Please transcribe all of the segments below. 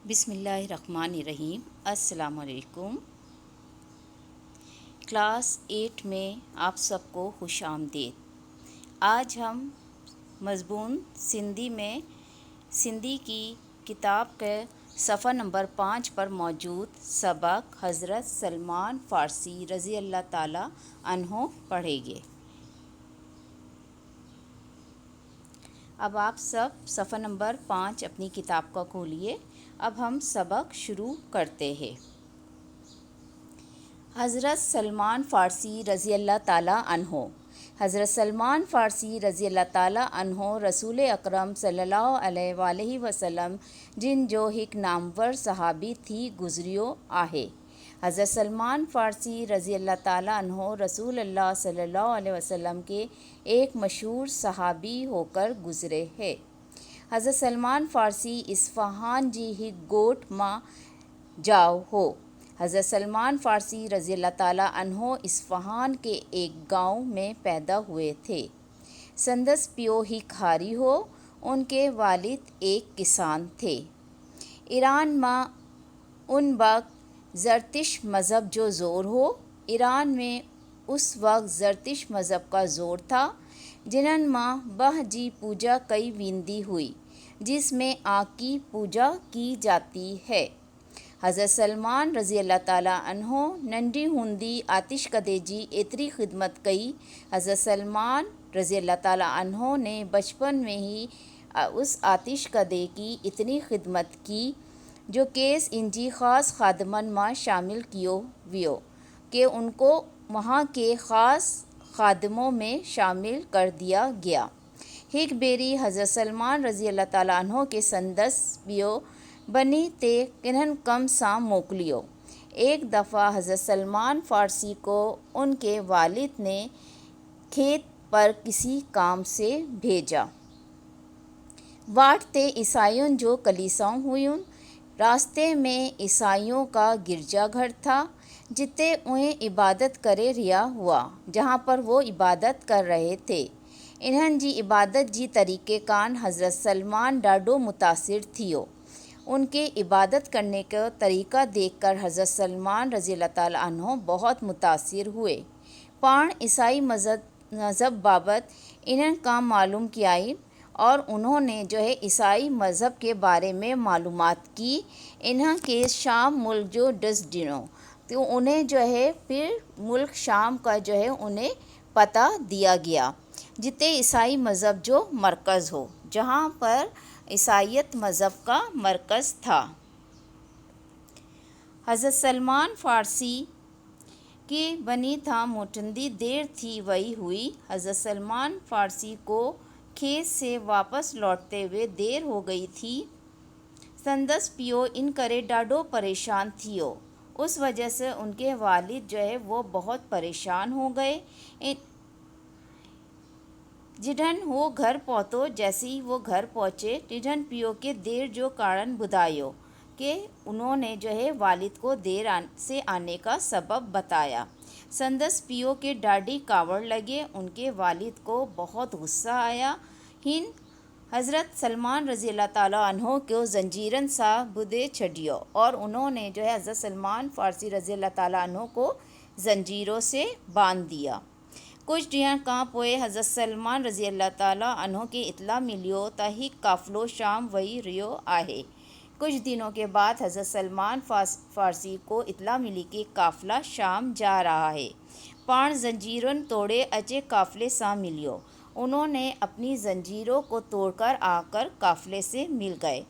بسم اللہ الرحمن الرحیم۔ السلام علیکم۔ کلاس 8 میں آپ سب کو خوش آمدید۔ آج ہم مضمون سندھی میں سندھی کی کتاب کے صفحہ نمبر 5 پر موجود سبق حضرت سلمان فارسی رضی اللہ تعالیٰ عنہ پڑھیں گے۔ اب آپ سب صفحہ نمبر 5 اپنی کتاب کا کھولیے۔ اب ہم سبق شروع کرتے ہیں۔ حضرت سلمان فارسی رضی اللہ تعالیٰ عنہ۔ حضرت سلمان فارسی رضی اللہ تعالیٰ عنہ رسول اکرم صلی اللہ علیہ وآلہ وسلم جن جو ایک نامور صحابی تھی گزریو آہے۔ حضرت سلمان فارسی رضی اللہ تعالیٰ عنہ رسول اللہ صلی اللہ علیہ وسلم کے ایک مشہور صحابی ہو کر گزرے ہیں۔ حضرت سلمان فارسی اصفہان جی ہک گوٹھ ماں جاؤ ہو۔ حضرت سلمان فارسی رضی اللہ تعالیٰ عنہ اصفہان کے ایک گاؤں میں پیدا ہوئے تھے۔ سندس پیو ہک ہاری ہو، ان کے والد ایک کسان تھے۔ ایران ماں ان وقت زرتش مذہب جو زور ہو۔ ایران میں اس وقت زرتش مذہب کا زور تھا، جنن ماں بہ جی پوجا کئی ویندی ہوئی، جس میں آگ کی پوجا کی جاتی ہے۔ حضرت سلمان رضی اللہ تعالیٰ عنہ ننڈی ہوندی آتش کدے جی ایتری خدمت کئی۔ حضرت سلمان رضی اللہ تعالیٰ عنہ نے بچپن میں ہی اس آتش کدے کی اتنی خدمت کی جو کیس ان جی خاص خادمن ماں شامل کیو ویو کہ ان کو وہاں کے خاص خادموں میں شامل کر دیا گیا۔ ایک بیری حضرت سلمان رضی اللہ تعالیٰ عنہ کے سندس بیو بنی تے کنہن کم ساں موکلیو۔ ایک دفعہ حضرت سلمان فارسی کو ان کے والد نے کھیت پر کسی کام سے بھیجا۔ واٹ تے عیسائیوں جو کلیساؤں ہوئیں۔ راستے میں عیسائیوں کا گرجا گھر تھا جتے انہیں عبادت کرے رہا ہوا، جہاں پر وہ عبادت کر رہے تھے۔ انہن جی عبادت جی طریقے کان حضرت سلمان ڈاڈو متاثر تھیو۔ ان کے عبادت کرنے کا طریقہ دیکھ کر حضرت سلمان رضی اللہ تعالیٰ عنہ بہت متاثر ہوئے۔ پان عیسائی مذہب بابت انہن کام معلوم کیائی اور انہوں نے عیسائی مذہب کے بارے میں معلومات کی۔ انہاں کے شام ملک جو ڈس ڈنو تو انہیں پھر ملک شام کا انہیں پتہ دیا گیا، جتے عیسائی مذہب جو مرکز ہو، جہاں پر عیسائیت مذہب کا مرکز تھا۔ حضرت سلمان فارسی کی بنی تھا موٹندی دیر تھی وئی ہوئی۔ حضرت سلمان فارسی کو کھیت سے واپس لوٹتے ہوئے دیر ہو گئی تھی۔ سندس پیو ان کرے ڈاڈو پریشان تھیو۔ اس وجہ سے ان کے والد وہ بہت پریشان ہو گئے۔ جڈھن وہ گھر پہنچو، جیسے ہی وہ گھر پہنچے ٹڈھن پیو کے دیر جو کارن بدھایو کہ انہوں نے والد کو دیر سے آنے کا سبب بتایا۔ سندس پیو کے ڈاڈی کاوڑ لگے، ان کے والد کو بہت غصہ آیا۔ ہن حضرت سلمان رضی اللہ تعالیٰ عنہ کو زنجیرن سا بدھے چھڈیو اور انہوں نے حضرت سلمان فارسی رضی اللہ تعالیٰ عنہ کو زنجیروں سے باندھ دیا۔ کچھ ڈینہن کان پوئے حضرت سلمان رضی اللہ تعالیٰ عنہ کے اطلاع ملیو تا ہک قافلو شام وئی رہیو آہے۔ کچھ دنوں کے بعد حضرت سلمان فارسی کو اطلاع ملی کہ قافلہ شام جا رہا ہے۔ پان زنجیرن توڑے اچے قافلے سا ملیو۔ انہوں نے اپنی زنجیروں کو توڑ کر آ کر قافلے سے مل گئے۔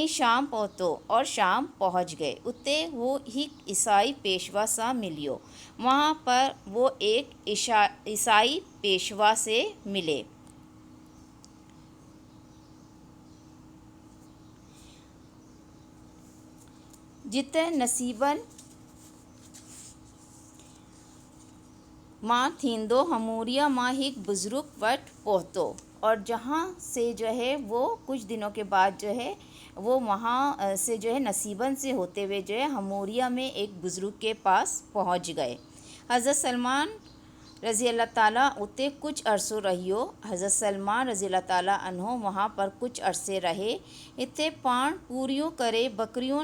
شام پہنچو اور شام پہنچ گئے۔ اتے وہ ہک عیسائی پیشوا سا ملیو۔ وہاں پر وہ ایک عیسائی پیشوا سے ملے۔ جتے نصیبن ماں تھیندو ہموریا ماں ہک بزرگ وٹ پہتو، اور جہاں سے وہ کچھ دنوں کے بعد وہ وہاں سے نصیبن سے ہوتے ہوئے ہموریا میں ایک بزرگ کے پاس پہنچ گئے۔ حضرت سلمان رضی اللہ تعالیٰ اتے کچھ عرصہ رہیو۔ حضرت سلمان رضی اللہ تعالیٰ عنہ وہاں پر کچھ عرصے رہے۔ اتے پان پوریوں کرے بکریوں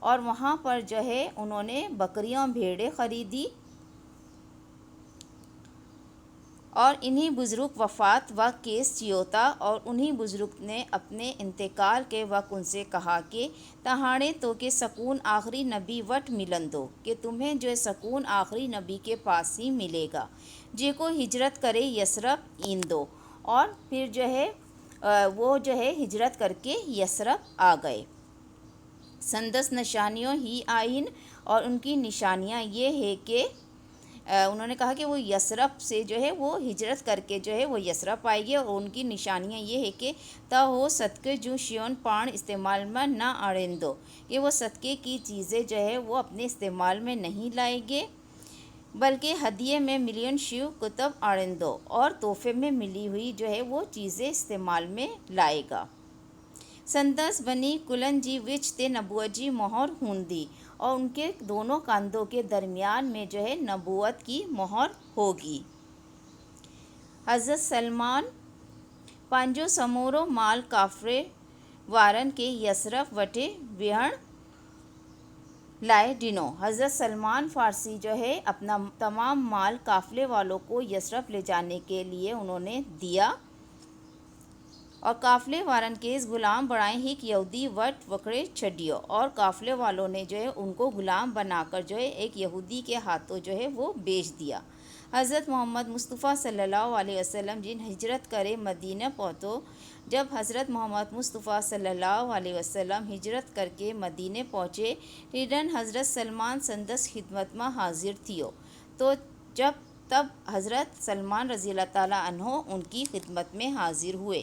اور وہاں پر جو ہے انہوں نے بکریاں بھیڑیں خریدی، اور انہی بزرگ وفات و کیس چیو تا، اور انہی بزرگ نے اپنے انتقال کے وقت ان سے کہا کہ تہاڑے تو کہ سکون آخری نبی وٹ ملندو، کہ تمہیں جو ہے سکون آخری نبی کے پاس ہی ملے گا، جے کو ہجرت کرے یثرب ایندو۔ اور پھر جو ہے وہ جو ہے ہجرت کر کے یثرب آ گئے۔ سندس نشانیوں ہی آئین، اور ان کی نشانیاں یہ ہے کہ انہوں نے کہا کہ وہ یثرب سے جو ہے وہ ہجرت کر کے جو ہے وہ یثرب آئے گی، اور ان کی نشانیاں یہ ہے کہ تا ہو صدقے جو شیون پان استعمال میں نہ آڑندو، کہ وہ صدقے کی چیزیں جو ہے وہ اپنے استعمال میں نہیں لائیں گے، بلکہ ہدیے میں ملین شیو کتب آڑندو، اور تحفے میں ملی ہوئی جو ہے وہ چیزیں استعمال میں لائے گا۔ سندس بنی کلن جی وچ تے نبوت جی مہر ہوندی، اور ان کے دونوں کاندھوں کے درمیان میں جو ہے نبوت کی مہر ہوگی۔ حضرت سلمان پانجو سمورو مال کافرے وارن کے یثرب وٹے ویہن لائے ڈنو۔ حضرت سلمان فارسی جو ہے اپنا تمام مال قافلے والوں کو یثرب لے جانے کے لیے انہوں نے دیا، اور قافلے وارن کے اس غلام بڑائیں ہی یہودی وٹ وکڑے چھڈیو، اور قافلے والوں نے جو ہے ان کو غلام بنا کر جو ہے ایک یہودی کے ہاتھوں جو ہے وہ بیچ دیا۔ حضرت محمد مصطفیٰ صلی اللہ علیہ وسلم جن ہجرت کرے مدینہ پہنچو، جب حضرت محمد مصطفیٰ صلی اللہ علیہ وسلم ہجرت کر کے مدینے پہنچے، ٹیڈن حضرت سلمان سندس خدمت میں حاضر تھیو، تو تب حضرت سلمان رضی اللہ تعالیٰ عنہ ان کی خدمت میں حاضر ہوئے،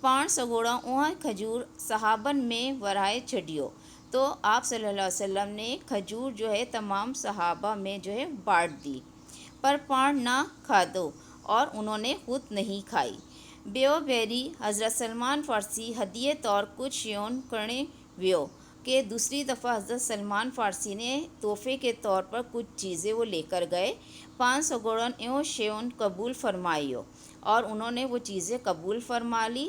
پان سگوڑا اُہاں کھجور صحابن میں ورائے چھڈیو، تو آپ صلی اللہ علیہ وسلم نے کھجور جو ہے تمام صحابہ میں جو ہے بانٹ دی، پر پان نہ کھادو، اور انہوں نے خود نہیں کھائی۔ بیو بیری حضرت سلمان فارسی ہدیے طور کچھ شیون کرنے ویو، کہ دوسری دفعہ حضرت سلمان فارسی نے تحفے کے طور پر کچھ چیزیں وہ لے کر گئے۔ 500 گوڑن ایوں شیون قبول فرمائیو، اور انہوں نے وہ چیزیں قبول فرما لی،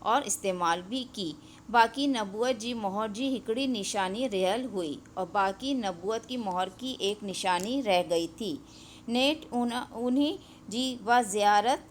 اور استعمال بھی کی۔ باقی نبوت جی مہر جی ہکڑی نشانی رہل ہوئی، اور باقی نبوت کی مہر کی ایک نشانی رہ گئی تھی۔ نیٹ انہی جی وا زیارت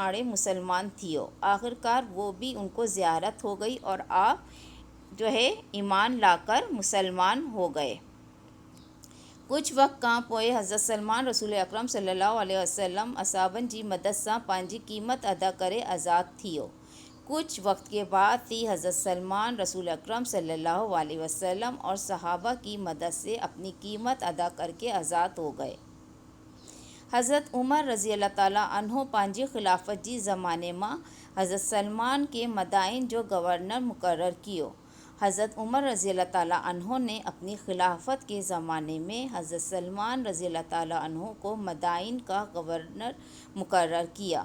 آڑے مسلمان تھیو۔ آخرکار وہ بھی ان کو زیارت ہو گئی، اور آپ جو ہے ایمان لا کر مسلمان ہو گئے۔ کچھ وقت کاں پوئے حضرت سلمان رسول اکرم صلی اللہ علیہ وسلم اصحابن جی مدد ساں پانجی قیمت ادا کرے آزاد تھیو۔ کچھ وقت کے بعد ہی حضرت سلمان رسول اکرم صلی اللہ علیہ وسلم اور صحابہ کی مدد سے اپنی قیمت ادا کر کے آزاد ہو گئے۔ حضرت عمر رضی اللہ تعالیٰ عنہ پانجی خلافت جی زمانے ماں حضرت سلمان کے مدائن جو گورنر مقرر کیو۔ حضرت عمر رضی اللہ تعالیٰ عنہ نے اپنی خلافت کے زمانے میں حضرت سلمان رضی اللہ تعالیٰ عنہ کو مدائن کا گورنر مقرر کیا۔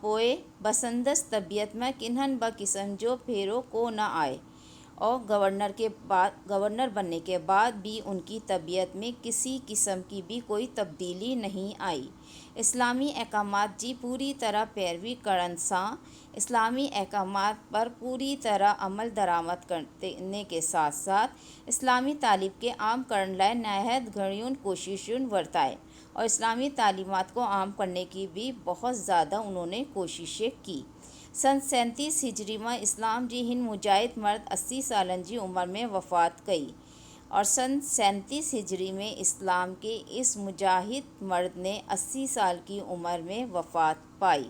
پوئے بسندس طبیعت میں کنہن با قسم جو پھیرو کو نہ آئے، اور گورنر بننے کے بعد بھی ان کی طبیعت میں کسی قسم کی بھی کوئی تبدیلی نہیں آئی۔ اسلامی احکامات جی پوری طرح پیروی کرن ساں اسلامی احکامات پر پوری طرح عمل درآمد کرنے کے ساتھ ساتھ اسلامی تعلیم کے عام کرن لائے نہایت گھڑیوں کوششوں ورتائے، اور اسلامی تعلیمات کو عام کرنے کی بھی بہت زیادہ انہوں نے کوششیں کی۔ سن 37 ہجری میں اسلام جی ہن مجاہد مرد 80 سالن جی عمر میں وفات کئی، اور سن 37 ہجری میں اسلام کے اس مجاہد مرد نے 80 سال کی عمر میں وفات پائی۔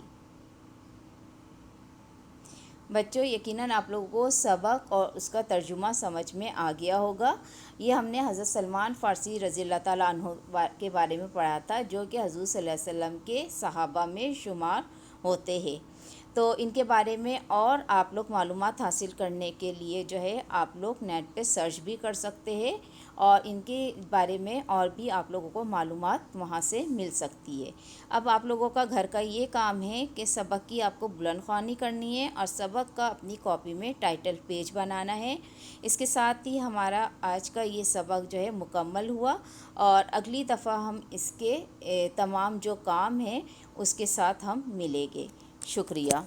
بچوں، یقیناً آپ لوگوں کو سبق اور اس کا ترجمہ سمجھ میں آ گیا ہوگا۔ یہ ہم نے حضرت سلمان فارسی رضی اللہ تعالیٰ عنہ کے بارے میں پڑھا تھا، جو کہ حضور صلی اللہ علیہ وسلم کے صحابہ میں شمار ہوتے ہیں۔ تو ان کے بارے میں اور آپ لوگ معلومات حاصل کرنے کے لیے جو ہے آپ لوگ نیٹ پہ سرچ بھی کر سکتے ہیں، اور ان کے بارے میں اور بھی آپ لوگوں کو معلومات وہاں سے مل سکتی ہے۔ اب آپ لوگوں کا گھر کا یہ کام ہے کہ سبق کی آپ کو بلند خوانی کرنی ہے اور سبق کا اپنی کاپی میں ٹائٹل پیج بنانا ہے۔ اس کے ساتھ ہی ہمارا آج کا یہ سبق جو ہے مکمل ہوا، اور اگلی دفعہ ہم اس کے تمام جو کام ہیں اس کے ساتھ ہم ملیں گے۔ شکریہ۔